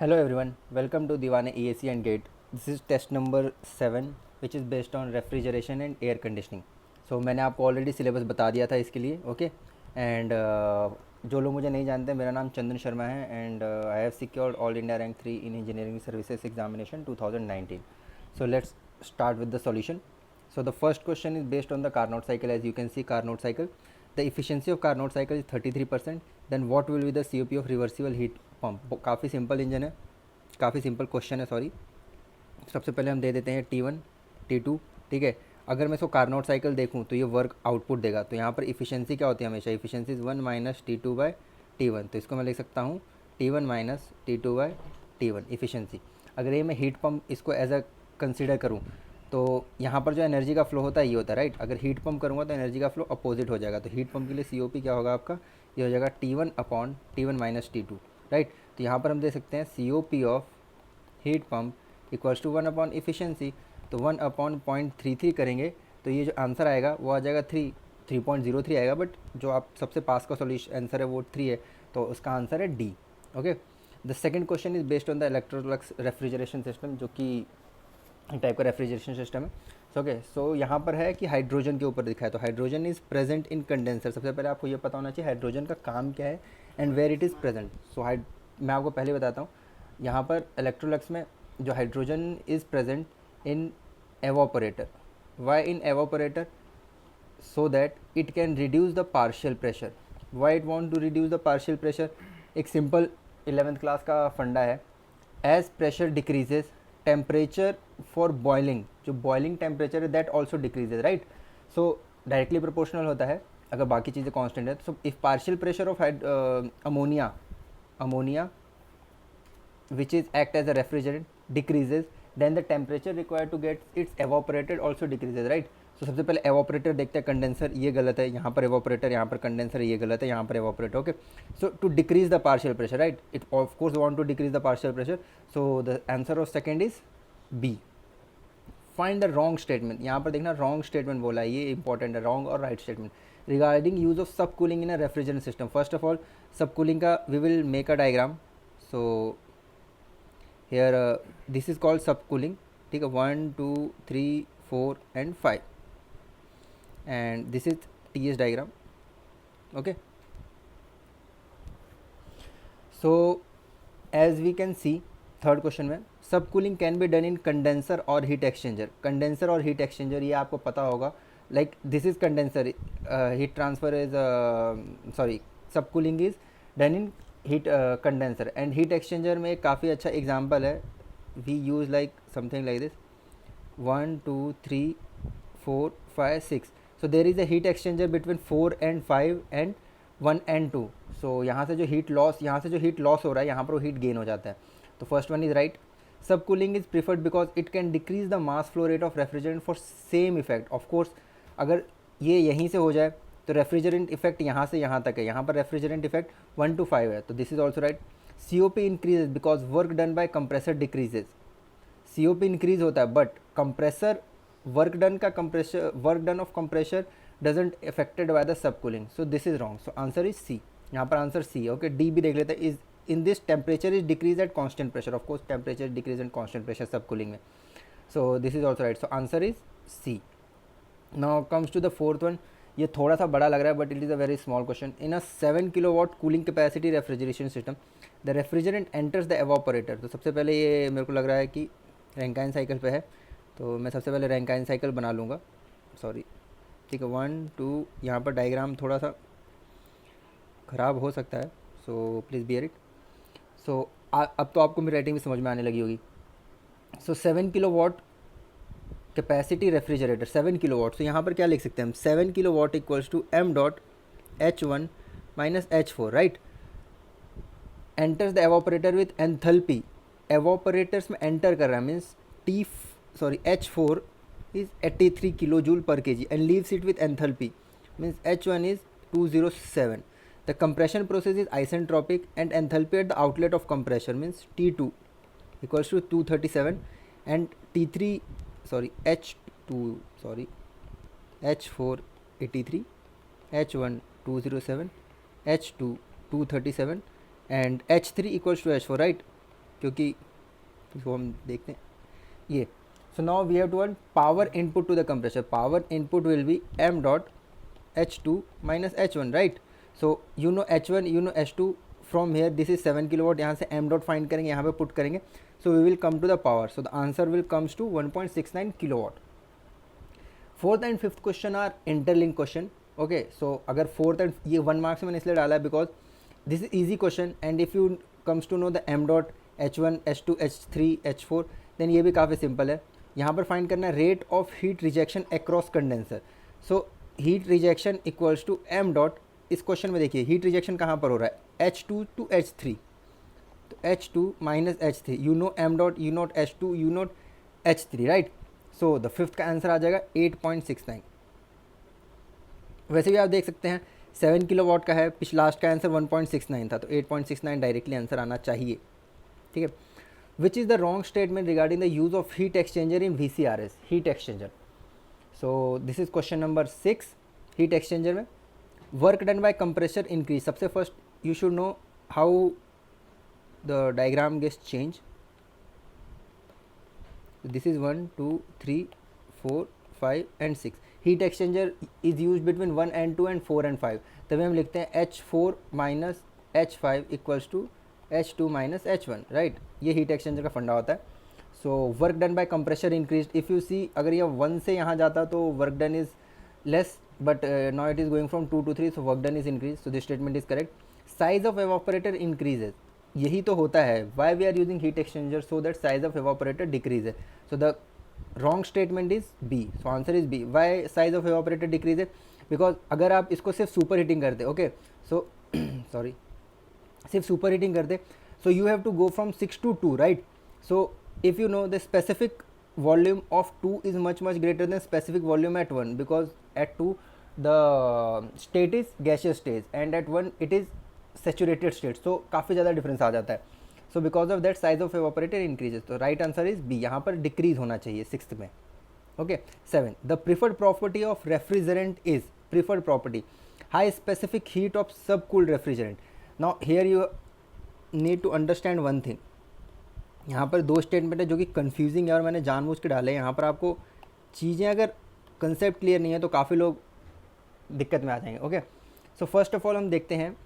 Hello everyone, welcome to Diwane EAC and GATE. This is test number 7 which is based on refrigeration and air conditioning. So मैंने आपको already syllabus बता दिया था इसके लिए, okay. And जो लोग मुझे नहीं जानते, मेरा नाम चंदन शर्मा है and I have secured all India rank 3 in engineering services examination 2019. So let's start with the solution. So the first question is based on the Carnot cycle. As you can see, Carnot cycle, the efficiency of Carnot cycle is 33%. Then what will be the COP of reversible heat pump? काफ़ी simple engine है, काफ़ी simple question है, sorry. सबसे पहले हम दे देते हैं T1 T2, ठीक है. अगर मैं इसको कार्नोट साइकिल देखूँ तो ये वर्क आउटपुट देगा. तो यहाँ पर इफिशियंसी क्या होती है हमेशा? Efficiency is 1 minus T2 by T1. तो इसको मैं लिख सकता हूँ T1 minus T2 by T1 efficiency. अगर ये मैं हीट पम्प इसको एज अ कंसिडर करूँ तो यहाँ पर जो एनर्जी का फ्लो होता है ये होता है, राइट. अगर हीट पम्प करूँगा तो एनर्जी का फ्लो अपोजिट हो जाएगा. तो हीट पम्प के लिए COP क्या होगा आपका? ये हो जाएगा T1 upon T1 minus T2, right. तो यहाँ पर हम दे सकते हैं COP of heat pump equals to 1 upon efficiency. तो 1 अपॉन 0.33 करेंगे तो ये जो आंसर आएगा वो आ जाएगा 3.03 आएगा. बट जो आप सबसे पास का सॉल्यूशन आंसर है वो 3 है, तो उसका आंसर है D. Okay. The second question is based on the Electrolux refrigeration system, जो कि टाइप का रेफ्रिजरेशन सिस्टम है. ओके. सो यहाँ पर है कि हाइड्रोजन के ऊपर दिखा है. तो hydrogen is present in condenser. सबसे पहले आपको ये पता होना चाहिए हाइड्रोजन का काम क्या है and where it is present. So मैं आपको पहले बताता हूँ. यहाँ पर इलेक्ट्रोलक्स में जो hydrogen is present in evaporator. Why in evaporator? so that it can reduce the partial pressure. Why it want to reduce the partial pressure? एक सिंपल 11th क्लास का फंडा है. as pressure decreases temperature for boiling, जो boiling temperature है that also decreases, right. so directly proportional होता है अगर बाकी चीज़ें constant है. so if partial pressure of ammonia which is act as a refrigerant decreases, then the temperature required to get its evaporated also decreases, right. तो सबसे पहले evaporator देखते हैं. कंडेंसर ये गलत है, यहाँ पर एवापोरेटर, यहाँ पर कंडेंसर ये गलत है, यहाँ पर evaporator. Okay. So to decrease the partial pressure, right, it of course want to decrease the partial pressure. So the answer of second is B. Find the wrong statement. यहाँ पर देखना रॉन्ग स्टेटमेंट बोला है, ये important है. Wrong और right statement regarding use of subcooling in a refrigerant system. First of all subcooling का we will make a diagram. So here this is called subcooling, ठीक है. 1 2 3 4 and 5 and this is TS diagram. okay. so as we can see third question में subcooling can be done in condenser और heat exchanger. Condenser और heat exchanger ये आपको पता होगा. Like this is condenser, heat transfer is sorry subcooling is done in heat condenser and heat exchanger में काफ़ी अच्छा एग्जांपल है. We use like something like this 1 2 3 4 5 6. So there is a heat exchanger between 4 and 5 and 1 and 2. सो यहाँ से जो heat loss हो रहा है यहाँ पर वो हीट गेन हो जाता है. तो फर्स्ट वन इज़ राइट. सब cooling is preferred because it can decrease the mass flow rate of refrigerant for same effect. Of course अगर ये यहीं से हो जाए तो रेफ्रिजरेंट इफेक्ट यहाँ से यहाँ तक है, यहाँ पर रेफ्रिजरेंट इफेक्ट 1 to 5 है. तो this is also right. COP increases because work done by compressor decreases. COP increase होता है but compressor work done of compressor doesn't affected by the sub cooling. So this is wrong. So answer is C. यहाँ पर answer C. Okay. D भी देख लेते हैं. Is in this temperature is decrease at constant pressure. Of course temperature decrease at constant pressure sub cooling में. So this is also right. So answer is C. Now comes to the fourth one. ये थोड़ा सा बड़ा लग रहा है but it is a very small question. In a 7 kilowatt cooling capacity refrigeration system the refrigerant enters the evaporator. तो सबसे पहले ये मेरे को लग रहा है कि रैंकाइन साइकिल पे है, तो मैं सबसे पहले रैंकाइन साइकिल बना लूँगा. सॉरी, ठीक है. 1 2 यहाँ पर डायग्राम थोड़ा सा ख़राब हो सकता है, सो प्लीज़ बियर इट. सो अब तो आपको मेरी राइटिंग भी समझ में आने लगी होगी. So 7 kilowatt capacity refrigerator 7 kilowatt. तो यहाँ पर क्या लिख सकते हैं हम? 7 kilowatt equals to m dot H1 minus H4, right. Enters the evaporator with enthalpy. Evaporators में एंटर कर रहा है means H4 is 83 kilo joule per kg and leaves it with enthalpy means H1 is 207. The compression process is isentropic and enthalpy at the outlet of compression means T2 equals to 237 and T3 H4 83, H1 207, H2 237 and H3 equals to H4, right. क्योंकि इसको हम देखते हैं ये. So now we have to want power input to the compressor. Power input will be m dot h2 minus h1, right? So you know h1, you know h2. From here this is 7 kilowatt. यहाँ से m dot find करेंगे, यहाँ पे put करेंगे. So we will come to the power. So the answer will comes to 1.69 kilowatt. Fourth and fifth question are interlinked question. Okay, so अगर fourth and ये 1 marks में मैंने इसलिए डाला है because this is easy question and if you comes to know the m dot h1 h2 h3 h4 then ये भी काफ़ी simple है. यहाँ पर फाइंड करना है rate of heat rejection across condenser. So heat rejection equals to M dot. इस question में देखिए हीट रिजेक्शन कहाँ पर हो रहा है, H2 टू H3. तो H2 minus H3, you know M dot, you note H2, you note H3, right. So the fifth का आंसर आ जाएगा 8.69. वैसे भी आप देख सकते हैं 7 किलोवाट का है, पिछला लास्ट का आंसर 1.69 था, तो 8.69 डायरेक्टली आंसर आना चाहिए. ठीक है. Which is the wrong statement regarding the use of heat exchanger in VCRS? Heat exchanger. So this is question number 6. Heat exchanger में work done by compressor increase. सबसे first you should know how the diagram gets changed. This is 1 2 3 4 5 and 6. Heat exchanger is used between 1 and 2 and 4 and 5. तभी हम लिखते हैं H4 minus H5 equals to H2 minus H1, right. ये heat exchanger का फंडा होता है. So work done by compressor increase. If you see अगर ये 1 से यहाँ जाता तो work done is less, but now it is going from 2 to 3, so work done is increase. So this statement is correct. Size of evaporator increases, यही तो होता है. Why we are using heat exchanger? So that size of evaporator decreases. So the wrong statement is B. So answer is B. Why size of evaporator decreases? Because अगर आप इसको सिर्फ super heating करते, okay, so sorry, सिर्फ super heating करते, so you have to go from 6 to 2, right? So if you know the specific volume of 2 is much greater than specific volume at 1, because at 2 the state is gaseous stage and at 1 it is saturated state, so काफ़ी ज़्यादा difference आ जाता है. So because of that size of evaporator increases. तो right answer is B. यहाँ पर decrease होना चाहिए 6th में. Okay. 7. The preferred property of refrigerant is, preferred property, high specific heat of subcooled refrigerant. Now here you need to understand one thing. यहाँ पर 2 statement है जो कि कन्फ्यूजिंग है और मैंने जानबूझ के डाले. यहाँ पर आपको चीज़ें अगर कंसेप्ट क्लियर नहीं है तो काफ़ी लोग दिक्कत में आ जाएंगे. Okay, so first of all हम देखते हैं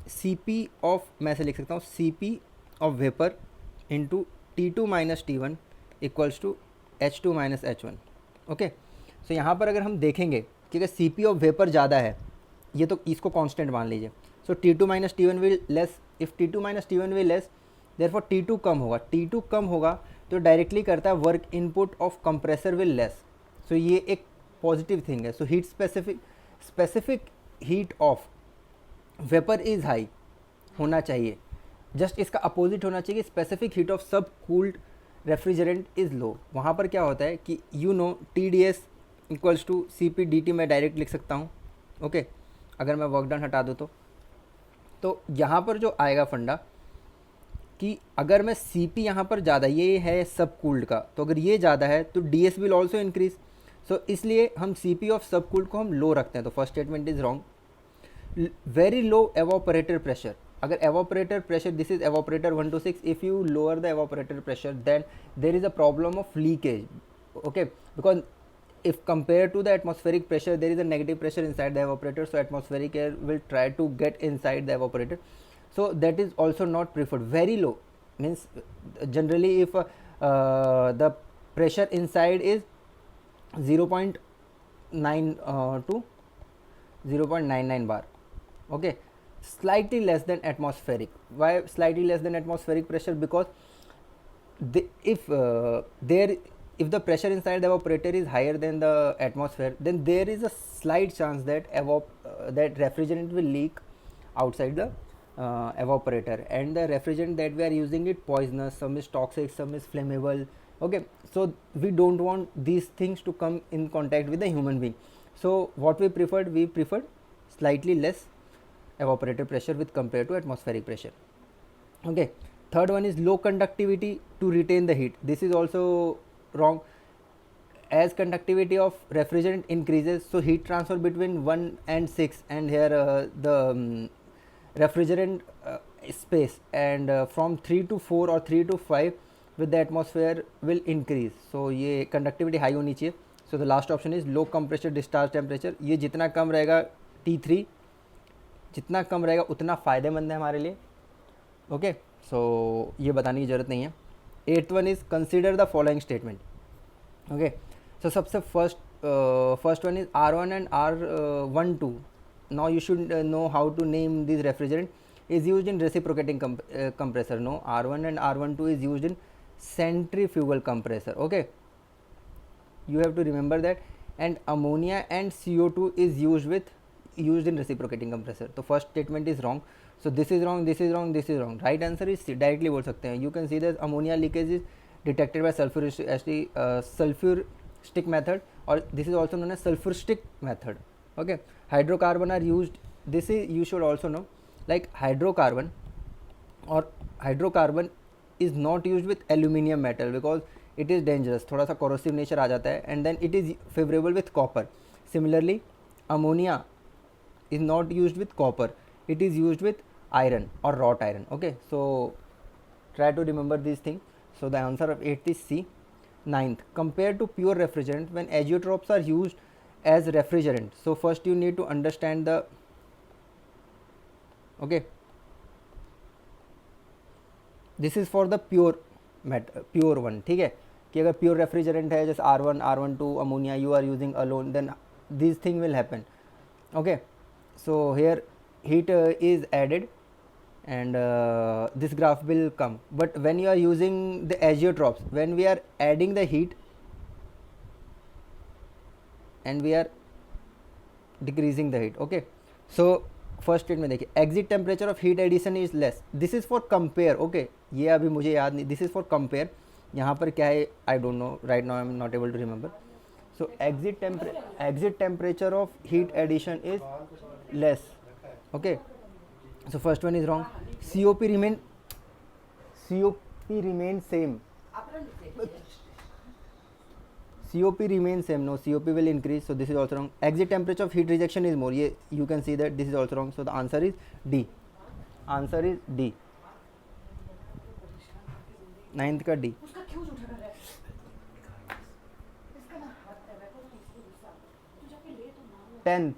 CP ऑफ, मैं से लिख सकता हूँ CP of vapour into T2 minus T1 equals to H2 minus H1. Okay, so यहाँ पर अगर हम देखेंगे कि अगर CP ऑफ वेपर ज़्यादा है, ये तो इसको कांस्टेंट मान लीजिए. So T2 minus T1 will less. If T2 minus T1 will less, therefore T2 कम होगा. T2 कम होगा तो डायरेक्टली करता है work input of compressor will less. So ये एक पॉजिटिव थिंग है. So heat specific heat of vapour is high होना चाहिए. जस्ट इसका अपोजिट होना चाहिए, specific heat of subcooled refrigerant is low. वहाँ पर क्या होता है कि you no TDS equals to CP DT मैं डायरेक्ट लिख सकता हूँ. ओके, अगर मैं वर्क डन हटा दूँ तो यहाँ पर जो आएगा फंडा कि अगर मैं CP यहाँ पर ज़्यादा, ये है सब कूल्ड का, तो अगर ये ज़्यादा है तो DS विल ऑल्सो इंक्रीज. सो इसलिए हम CP ऑफ सब कूल्ड को हम लो रखते हैं. तो first statement is wrong. Very low evaporator pressure. अगर evaporator pressure, this is evaporator 1 to 6, if you lower the evaporator pressure then there is a problem of leakage. Okay, because if compared to the atmospheric pressure there is a negative pressure inside the evaporator, so atmospheric air will try to get inside the evaporator, so that is also not preferred. Very low means generally if the pressure inside is 0.9 to 0.99 bar. Okay, slightly less than atmospheric. Why slightly less than atmospheric pressure? Because if the pressure inside the evaporator is higher than the atmosphere, then there is a slight chance that that refrigerant will leak outside the evaporator, and the refrigerant that we are using it poisonous, some is toxic, some is flammable. Okay, so we don't want these things to come in contact with the human being. So what we preferred slightly less evaporator pressure with compared to atmospheric pressure. Okay, third one is low conductivity to retain the heat. This is also wrong. As conductivity of refrigerant increases, so heat transfer between 1 and 6, and here the refrigerant space, and from 3 to 4 or 3 to 5 with the atmosphere will increase. So ये conductivity high होनी चाहिए. So the last option is low compressor discharge temperature. ये जितना कम रहेगा T3, जितना कम रहेगा उतना फ़ायदेमंद है हमारे लिए. ओके, सो ये बताने की ज़रूरत नहीं है. 8th one is consider the following statement. Okay, so सबसे first one is R1 and R12. Now you should know how to name this refrigerant. Is used in reciprocating compressor. No, R1 and R12 is used in centrifugal compressor. Okay, you have to remember that. And ammonia and CO2 is used in reciprocating compressor. So first statement is wrong. So this is wrong, this is wrong, this is wrong. Right answer is C. Directly बोल सकते हैं. You can see that ammonia leakage is detected by sulfuristic method, or this is also known as sulfuristic method. Okay, hydrocarbon are used. This is, you should also know, like hydrocarbon is not used with aluminium metal because it is dangerous. थोड़ा सा corrosive nature आ जाता है, and then it is favorable with copper. Similarly, ammonia is not used with copper, it is used with iron or wrought iron. Okay, so try to remember these things. So the answer of 8th is C. 9th, compared to pure refrigerant, when azeotrops are used as refrigerant. So first you need to understand the, okay, this is for the pure one. ठीक है, कि अगर pure refrigerant है जैसे R1, R12 ammonia you are using alone, then this thing will happen. Okay, so here heat is added, and this graph will come. But when you are using the azeotrops, when we are adding the heat and we are decreasing the heat. Okay, so first state में देखिए, exit temperature of heat addition is less. This is for compare. Okay, ये अभी मुझे याद नहीं. This is for compare. यहाँ पर क्या है I don't know right now, I am not able to remember. So exit temperature of heat addition is less. Okay, so first one is wrong. COP remain same. COP remains same. No, COP will increase, so this is also wrong. Exit temperature of heat rejection is more. ये you can see that this is also wrong. So the answer is D. Answer is D. 9th का D. 10th.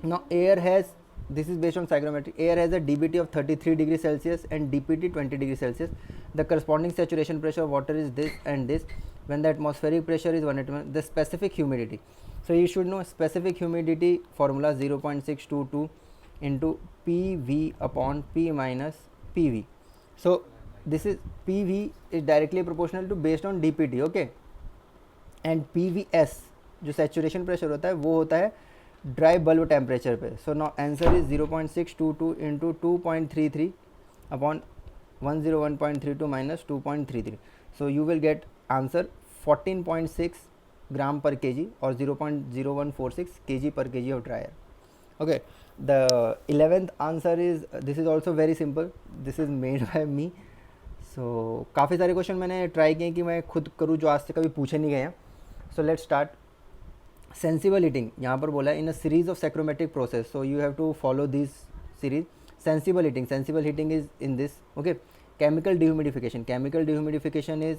Now air has, this is based on psychrometric. Air has a DBT of 33 degrees Celsius and DPT 20 degrees Celsius. The corresponding saturation pressure of water is this and this. When the atmospheric pressure is 180, the specific humidity. So you should know specific humidity formula 0.622 into PV upon P minus PV. So this is PV is directly proportional to based on DPT. Okay, and PVS जो saturation pressure होता है वो होता है dry bulb temperature पे. So now answer is 0.622 into 2.33 upon 101.32 minus 2.33. So you will get answer 14.6 ग्राम पर KG और 0.0146 kg per kg of dryer. Okay, the 11th answer is, this is also very simple. This is made by me. So काफ़ी सारे question मैंने try किए कि मैं खुद करूँ जो आज से कभी पूछे नहीं गए हैं. So let's start. Sensible heating यहाँ पर बोला है in a series of psychrometric process, so you have to follow this series. Sensible heating is in this. Okay, chemical dehumidification is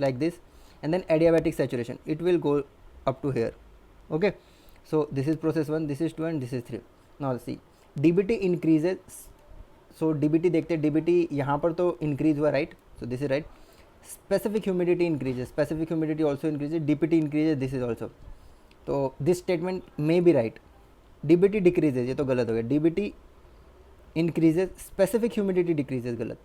like this, and then adiabatic saturation, it will go up to here. Okay, so this is process 1, this is 2 and this is 3. now see dBT increases. so dBT देखते, dBT यहाँ पर तो increase हुआ, right? so this is right. specific humidity also increases, dPT increases, this is also. तो this statement may be right. dBT decreases, ये तो गलत हो गया. dBT increases, specific humidity decreases, गलत.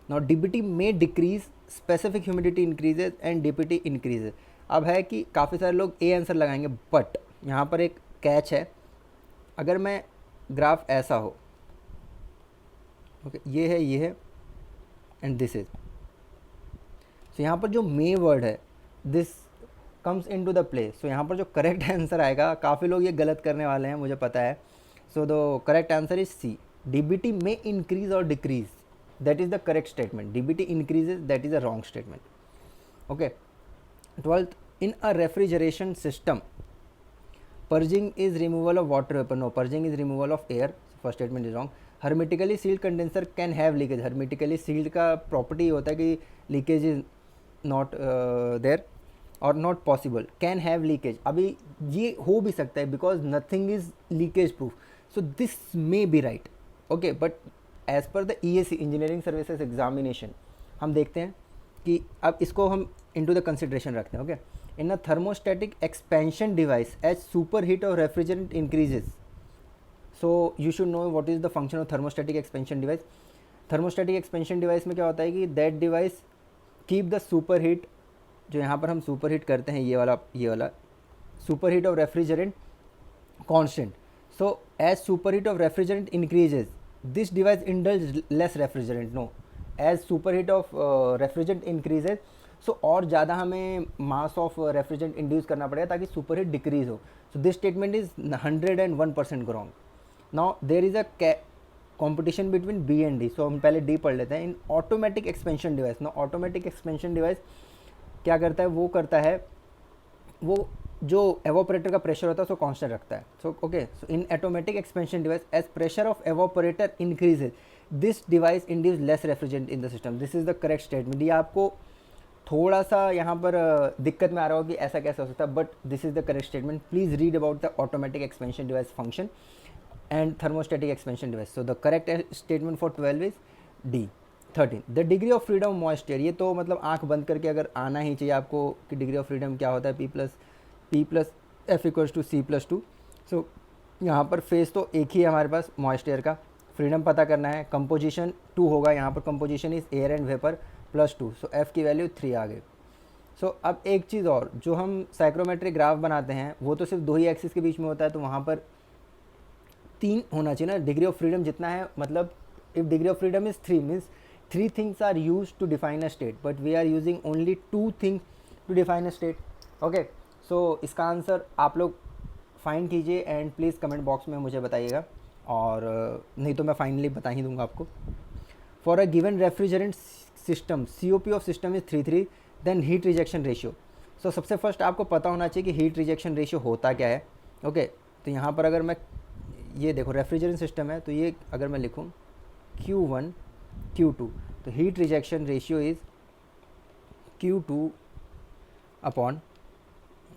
now dBT may decrease, specific humidity increases and dPT increases. अब है कि काफ़ी सारे लोग ए आंसर लगाएंगे, बट यहाँ पर एक कैच है. अगर मैं ग्राफ ऐसा हो, ओके, ये है एंड दिस इज, सो यहाँ पर जो मे वर्ड है this comes into the play. So यहाँ पर जो करेक्ट आंसर आएगा, काफ़ी लोग ये गलत करने वाले हैं मुझे पता है. So the correct answer is C. dBT may increase or decrease, that is the correct statement. dBT increases, that is a wrong statement. Okay, 12th, in a refrigeration system, purging is removal of water vapor. No, purging is removal of air. First statement is wrong. Hermetically sealed condenser can have leakage, hermetically sealed का property होता है कि leakage is not there और not possible, can have leakage, अभी ये हो भी सकता है because nothing is leakage proof, so this may be right, okay, but as per the EAC engineering services examination हम देखते हैं कि अब इसको हम इनटू द कंसिडरेशन रखते हैं, okay, in a thermostatic expansion device as superheat और refrigerant increases, so you should know what is the function of thermostatic expansion device. Thermostatic expansion device में क्या होता है कि that device keep the superheat, जो यहाँ पर हम सुपर हीट करते हैं ये वाला superheat of refrigerant constant, so as superheat of refrigerant increases this device indulge less refrigerant, no, as superheat of refrigerant increases, so और ज़्यादा हमें मास ऑफ रेफ्रिजरेंट इंड्यूस करना पड़ेगा ताकि सुपर हीट डिक्रीज हो, सो this statement is 101% wrong. Now there is a competition between B and D, सो हम पहले D पढ़ लेते हैं। इन ऑटोमेटिक एक्सपेंशन डिवाइस, ना ऑटोमेटिक एक्सपेंशन डिवाइस क्या करता है, वो करता है, वो जो एवोपरेटर का प्रेशर होता है उसको कांस्टेंट रखता है, so okay, so in automatic expansion device as pressure of evaporator increases this device induce less refrigerant in the system, this is the correct statement. ये आपको थोड़ा सा यहाँ पर दिक्कत में आ रहा हो कि ऐसा कैसे हो सकता है, but this is the correct statement. Please read about the automatic expansion device function and thermostatic expansion device. So the correct statement for 12 is D. 13 the degree of freedom moisture, ये तो मतलब आंख बंद करके अगर आना ही चाहिए आपको कि डिग्री ऑफ फ्रीडम क्या होता है, P plus F equals to C+2। So यहाँ पर फेस तो एक ही है हमारे पास मॉइस्चर का, फ्रीडम पता करना है, कंपोजिशन 2 होगा, यहाँ पर composition is air and vapour +2, so F की वैल्यू 3 आ गई। सो अब एक चीज़ और, जो हम साइक्रोमेट्रिक ग्राफ बनाते हैं वो तो सिर्फ 2 ही एक्सिस के बीच में होता है, तो वहाँ पर 3 होना चाहिए ना, डिग्री ऑफ फ्रीडम जितना है, मतलब if degree of freedom is 3 means 3 things are use to define a state, but we are using only 2 things to define a state, okay. So इसका आंसर आप लोग फाइंड कीजिए एंड प्लीज़ कमेंट बॉक्स में मुझे बताइएगा, और नहीं तो मैं फाइनली बता ही दूंगा आपको। For a given refrigerant system COP of system is 33, then heat rejection ratio. So सबसे फर्स्ट आपको पता होना चाहिए कि हीट रिजेक्शन रेशियो होता क्या है, ओके। तो यहाँ पर अगर मैं ये देखो रेफ्रिजरेंट सिस्टम है, तो ये अगर मैं लिखूँ Q1 Q2, तो heat rejection ratio is Q2 upon,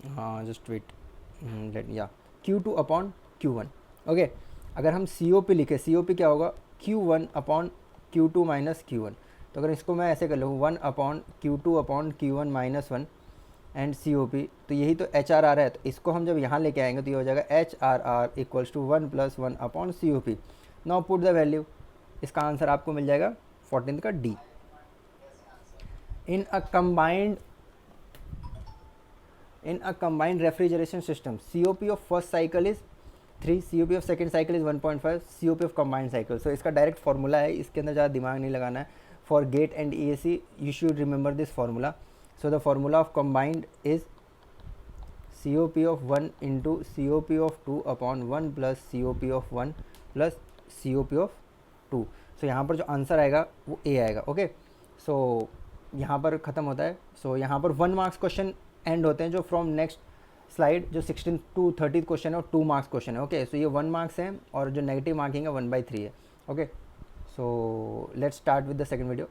हाँ जस्ट वेट, लेट या Q2 अपॉन Q1, ओके। अगर हम COP लिखे, COP क्या होगा, Q1 upon Q2 minus Q1, तो अगर इसको मैं ऐसे कर लूँ 1 upon Q2 upon Q1 minus 1 and COP, तो यही तो HRR है, तो इसको हम जब यहाँ लेके आएंगे तो ये हो जाएगा HRR equals to 1 + 1 upon COP। Now put the value, इसका आंसर आपको मिल जाएगा 14 का D। In a combined refrigeration system COP of first cycle is 3, COP of second cycle is 1.5, COP of combined cycle. So इसका direct formula है, इसके अंदर ज़्यादा दिमाग नहीं लगाना है। For GATE and EAC you should remember this formula. So the formula of combined is COP of 1 into COP of 2 upon 1 plus COP of 1 plus COP of 2। So यहाँ पर जो आंसर आएगा वो A आएगा, ओके। सो यहाँ पर ख़त्म होता है। सो यहाँ पर 1 मार्क्स क्वेश्चन एंड होते हैं, जो फ्रॉम नेक्स्ट स्लाइड जो 16 to 30 क्वेश्चन है और 2 मार्क्स क्वेश्चन है, ओके। सो ये 1 मार्क्स हैं और जो नेगेटिव मार्किंग है 1/3 है, okay. So let's start with the second video.